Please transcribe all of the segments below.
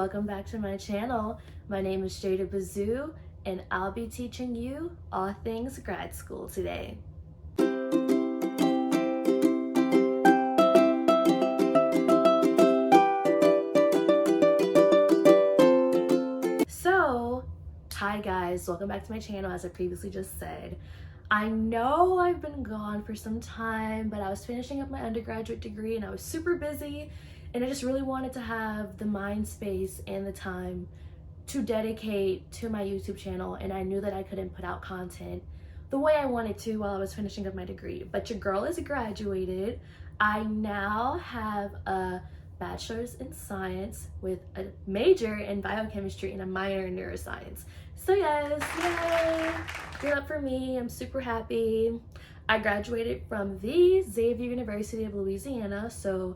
welcome back to my channel. My name is Jada Bazoo, and I'll be teaching you all things grad school today. So, hi guys, welcome back to my channel. As I previously just said, I know I've been gone for some time, but I was finishing up my undergraduate degree and I was super busy, and I just really wanted to have the mind space and the time to dedicate to my YouTube channel, and I knew that I couldn't put out content the way I wanted to while I was finishing up my degree. But your girl is graduated. I now have a bachelor's in science with a major in biochemistry and a minor in neuroscience. So yes, yay! Give it up for me. I'm super happy. I graduated from the Xavier University of Louisiana, so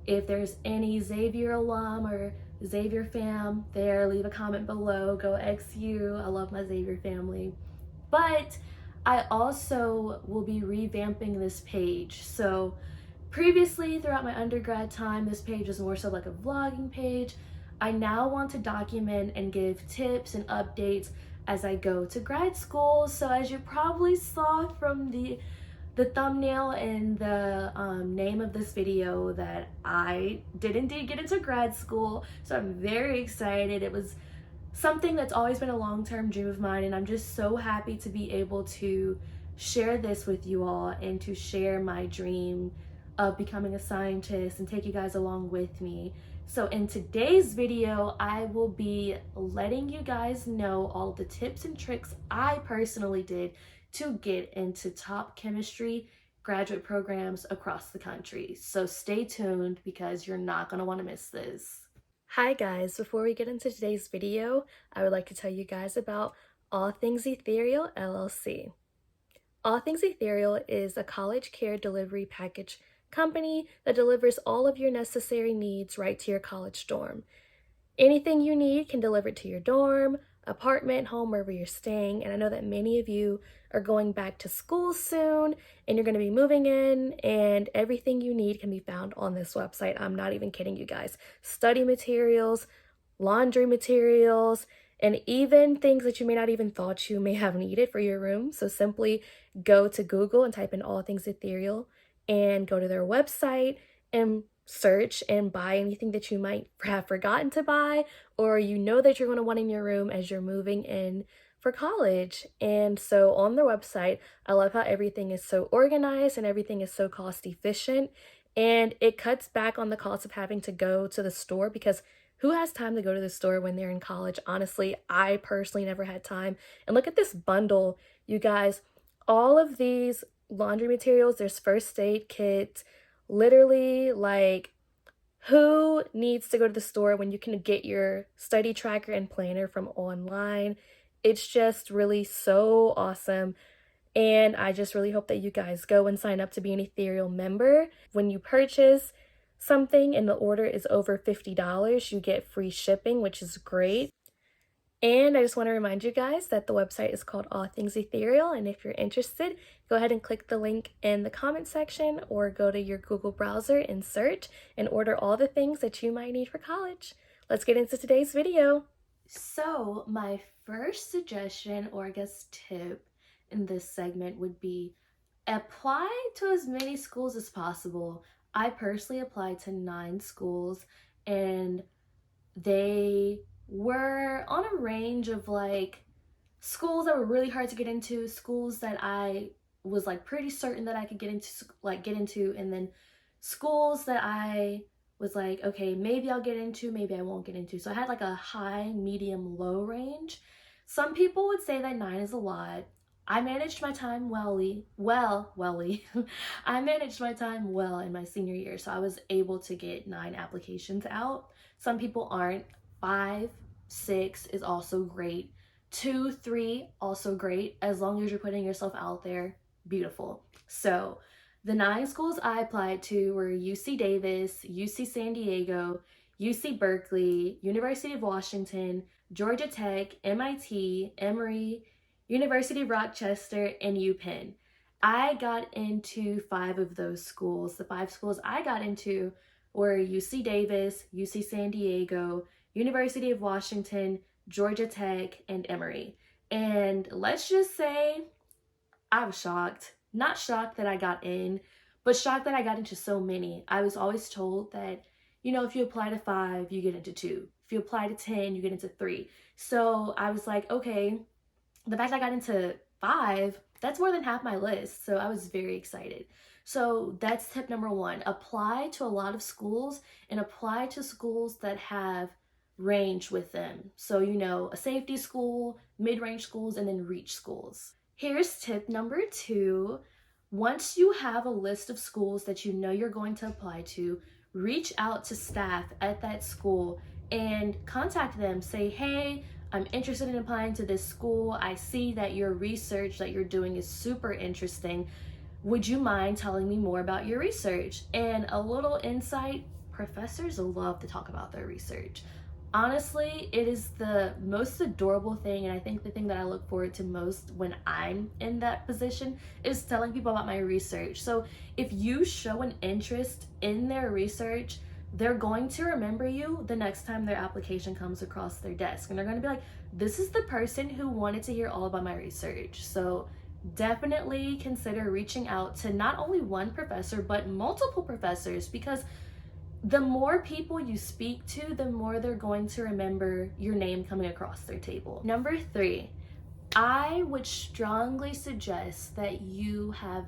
if there's any Xavier alum or Xavier fam there, leave a comment below. Go XU. I love my Xavier family. But I also will be revamping this page. So previously, throughout my undergrad time, this page was more so like a vlogging page. I now want to document and give tips and updates as I go to grad school. So as you probably saw from the thumbnail and the name of this video, that I did indeed get into grad school. So I'm very excited. It was something that's always been a long-term dream of mine, and I'm just so happy to be able to share this with you all and to share my dream of becoming a scientist and take you guys along with me. So in today's video, I will be letting you guys know all the tips and tricks I personally did to get into top chemistry graduate programs across the country. So stay tuned because you're not gonna wanna miss this. Hi guys, before we get into today's video, I would like to tell you guys about All Things Ethereal LLC. All Things Ethereal is a college care delivery package company that delivers all of your necessary needs right to your college dorm. Anything you need can deliver to your dorm, apartment, home, wherever you're staying. And I know that many of you are going back to school soon and you're going to be moving in, and everything you need can be found on this website. I'm not even kidding you guys. Study materials, laundry materials, and even things that you may not even thought you may have needed for your room. So simply go to Google and type in All Things Ethereal and go to their website and search and buy anything that you might have forgotten to buy, or you know that you're going to want in your room as you're moving in for college. And so on their website, I love how everything is so organized and everything is so cost efficient, and it cuts back on the cost of having to go to the store, because who has time to go to the store when they're in college? Honestly, I personally never had time. And look at this bundle, you guys. All of these laundry materials, there's first aid kits. Literally, like, who needs to go to the store when you can get your study tracker and planner from online? It's just really so awesome. And I just really hope that you guys go and sign up to be an Ethereal member. When you purchase something and the order is over $50, you get free shipping, which is great. And I just want to remind you guys that the website is called All Things Ethereal, and if you're interested, go ahead and click the link in the comment section or go to your Google browser and search and order all the things that you might need for college. Let's get into today's video. So my first suggestion, or I guess tip in this segment, would be apply to as many schools as possible. I personally applied to 9 schools, and they were on a range of like schools that were really hard to get into, schools that I was like pretty certain that I could get into, and then schools that I was like, okay, maybe I'll get into, maybe I won't get into. So I had like a high, medium, low range. Some people would say that 9 is a lot. I managed my time I managed my time well in my senior year, so I was able to get 9 applications out. Some people aren't. 5, 6 is also great. 2, 3, also great. As long as you're putting yourself out there, beautiful. So the 9 schools I applied to were UC Davis, UC San Diego, UC Berkeley, University of Washington, Georgia Tech, MIT, Emory, University of Rochester, and UPenn. I got into 5 of those schools. The 5 schools I got into were UC Davis, UC San Diego, University of Washington, Georgia Tech, and Emory. And let's just say I was shocked. Not shocked that I got in, but shocked that I got into so many. I was always told that, if you apply to 5, you get into 2. If you apply to 10, you get into 3. So I was like, okay, the fact I got into 5, that's more than half my list. So I was very excited. So that's tip number 1. Apply to a lot of schools and apply to schools that have range with them. So, a safety school, mid-range schools, and then reach schools. Here's tip number 2. Once you have a list of schools that you know you're going to apply to, reach out to staff at that school and contact them. Say, hey, I'm interested in applying to this school. I see that your research that you're doing is super interesting. Would you mind telling me more about your research? And a little insight, professors love to talk about their research. Honestly, it is the most adorable thing, and I think the thing that I look forward to most when I'm in that position is telling people about my research. So if you show an interest in their research, they're going to remember you the next time their application comes across their desk, and they're going to be like, this is the person who wanted to hear all about my research. So definitely consider reaching out to not only one professor but multiple professors, because the more people you speak to, the more they're going to remember your name coming across their table. Number 3, I would strongly suggest that you have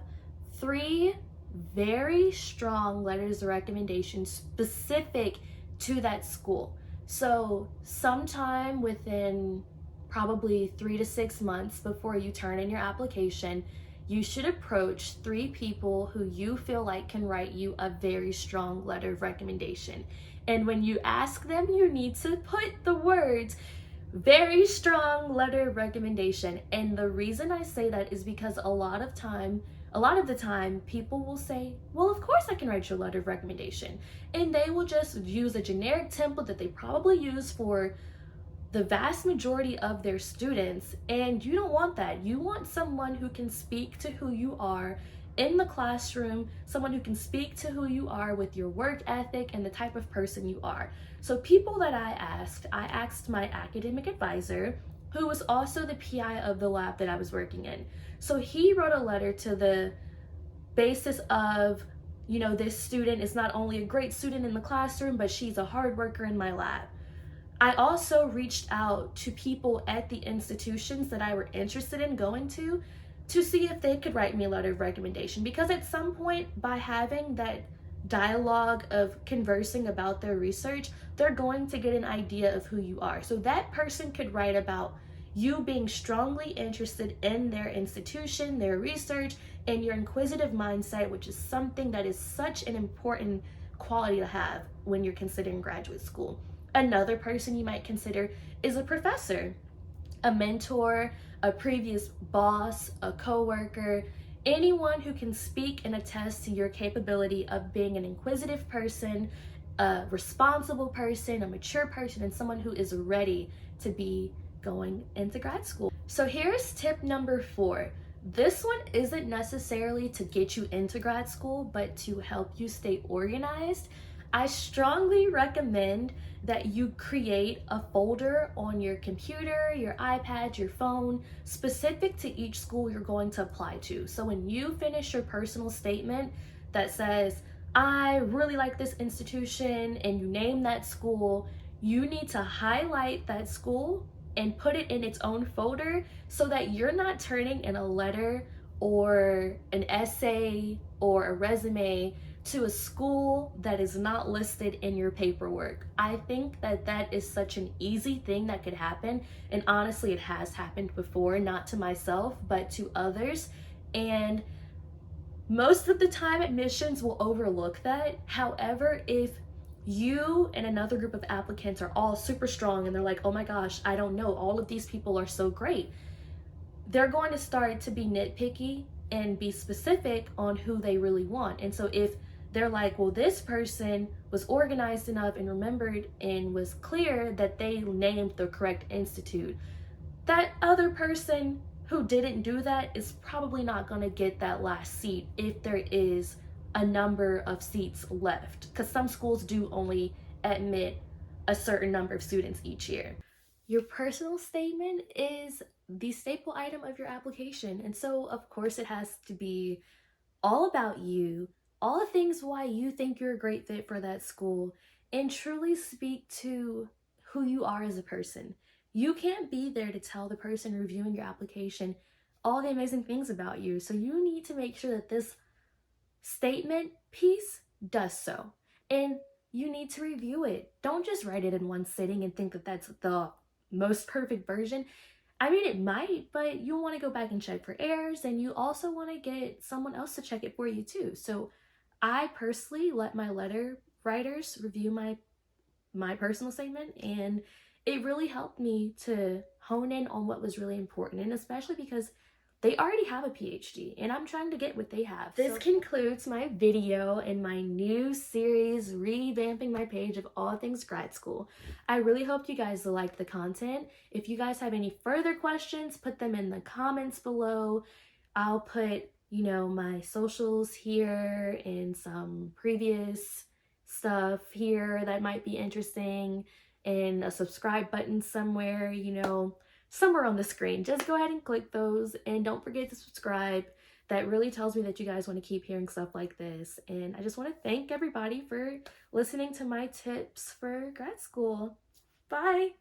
3 very strong letters of recommendation specific to that school. So sometime within probably 3 to 6 months before you turn in your application, you should approach 3 people who you feel like can write you a very strong letter of recommendation. And when you ask them, you need to put the words very strong letter of recommendation. And the reason I say that is because a lot of the time people will say, well, of course I can write you a letter of recommendation. And they will just use a generic template that they probably use for the vast majority of their students, and you don't want that. You want someone who can speak to who you are in the classroom, someone who can speak to who you are with your work ethic and the type of person you are. So people that I asked my academic advisor, who was also the PI of the lab that I was working in. So he wrote a letter to the basis of, this student is not only a great student in the classroom, but she's a hard worker in my lab. I also reached out to people at the institutions that I were interested in going to see if they could write me a letter of recommendation, because at some point, by having that dialogue of conversing about their research, they're going to get an idea of who you are. So that person could write about you being strongly interested in their institution, their research, and your inquisitive mindset, which is something that is such an important quality to have when you're considering graduate school. Another person you might consider is a professor, a mentor, a previous boss, a coworker, anyone who can speak and attest to your capability of being an inquisitive person, a responsible person, a mature person, and someone who is ready to be going into grad school. So here's tip number 4. This one isn't necessarily to get you into grad school, but to help you stay organized. I strongly recommend that you create a folder on your computer, your iPad, your phone, specific to each school you're going to apply to. So when you finish your personal statement that says, I really like this institution, and you name that school, you need to highlight that school and put it in its own folder so that you're not turning in a letter or an essay or a resume to a school that is not listed in your paperwork. I think that that is such an easy thing that could happen, and honestly it has happened before, not to myself but to others, and most of the time admissions will overlook that. However, if you and another group of applicants are all super strong and they're like, oh my gosh, I don't know, all of these people are so great, they're going to start to be nitpicky and be specific on who they really want. And so if they're like, well, this person was organized enough and remembered and was clear that they named the correct institute, that other person who didn't do that is probably not going to get that last seat if there is a number of seats left, because some schools do only admit a certain number of students each year. Your personal statement is the staple item of your application. And so, of course, it has to be all about you, all the things why you think you're a great fit for that school, and truly speak to who you are as a person. You can't be there to tell the person reviewing your application all the amazing things about you. So you need to make sure that this statement piece does so. And you need to review it. Don't just write it in one sitting and think that that's the most perfect version. I mean, it might, but you want to go back and check for errors, and you also want to get someone else to check it for you too. So I personally let my letter writers review my personal statement, and it really helped me to hone in on what was really important, and especially because they already have a PhD and I'm trying to get what they have. This concludes my video in my new series revamping my page of all things grad school. I really hope you guys liked the content. If you guys have any further questions, put them in the comments below. I'll put, my socials here and some previous stuff here that might be interesting, and a subscribe button somewhere, somewhere on the screen. Just go ahead and click those, and don't forget to subscribe. That really tells me that you guys want to keep hearing stuff like this. And I just want to thank everybody for listening to my tips for grad school. Bye!